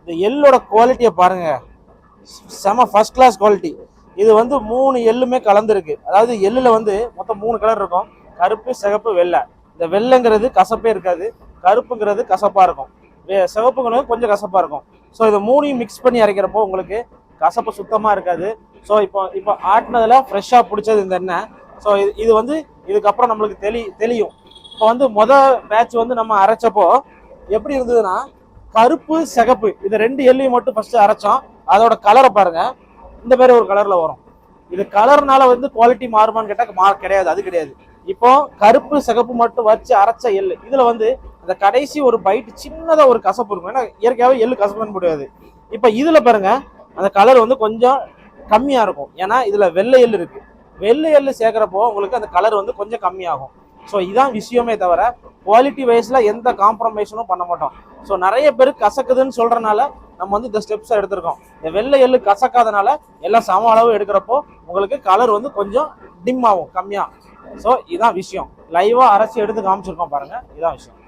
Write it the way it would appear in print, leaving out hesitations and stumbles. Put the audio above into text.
இந்த எள்ளோட குவாலிட்டியை பாருங்க, செம ஃபர்ஸ்ட் கிளாஸ் குவாலிட்டி. இது வந்து 3 எள்ளுமே கலந்துருக்கு. அதாவது எள்ளுல வந்து மொத்தம் 3 கலர் இருக்கும், கருப்பு, சிகப்பு, வெள்ளை. இந்த வெள்ளைங்கிறது கசப்பே இருக்காது, கருப்புங்கிறது கசப்பா இருக்கும், சிவப்புங்கிறது கொஞ்சம் கசப்பா இருக்கும். ஸோ இதை 3ஐயும் மிக்ஸ் பண்ணி அரைக்கிறப்போ உங்களுக்கு கசப்பு சுத்தமா இருக்காது. ஸோ இப்போ ஆட்டினதுல ஃப்ரெஷ்ஷாக பிடிச்சது இந்த எண்ணெய். ஸோ இது வந்து இதுக்கப்புறம் நம்மளுக்கு தெளியும். இப்போ வந்து பேட்ச் வந்து நம்ம அரைச்சப்போ எப்படி இருந்ததுன்னா, கருப்பு, சிகப்பு இது 2 எள்ளையும் மட்டும் ஃபர்ஸ்ட் அரைச்சோம். அதோட கலரை பாருங்க, இந்த மாதிரி ஒரு கலர்ல வரும். இது கலர்னால வந்து குவாலிட்டி மாறுமான்னு கேட்டா கிடையாது, அது கிடையாது. இப்போ கருப்பு, சிகப்பு மட்டும் வச்சு அரைச்ச எள்ளு, இதுல வந்து அந்த கடைசி ஒரு பைட் சின்னதா ஒரு கசப்பு இருக்கும். ஏன்னா இயற்கையாவே எள்ளு கசப்புன்னு முடியாது. இப்போ இதுல பாருங்க, அந்த கலர் வந்து கொஞ்சம் கம்மியா இருக்கும். ஏன்னா இதுல வெள்ளை எள்ளு இருக்கு. வெள்ளை எள்ளு சேர்க்கிறப்போ உங்களுக்கு அந்த கலர் வந்து கொஞ்சம் கம்மியாகும். ஸோ இதான் விஷயமே தவிர குவாலிட்டி வைஸ்ல எந்த காம்ப்ரமைஸும் பண்ண மாட்டோம். ஸோ நிறைய பேர் கசக்குதுன்னு சொல்றதுனால நம்ம வந்து இந்த ஸ்டெப்ஸ் எடுத்திருக்கோம். இந்த வெள்ளை எள்ளு கசக்காதனால எல்லாம் சம அளவு எடுக்கிறப்போ உங்களுக்கு கலர் வந்து கொஞ்சம் டிம் ஆகும், கம்மியா. ஸோ இதான் விஷயம். லைவா அரைச்சி எடுத்து காமிச்சிருக்கோம் பாருங்க, இதான் விஷயம்.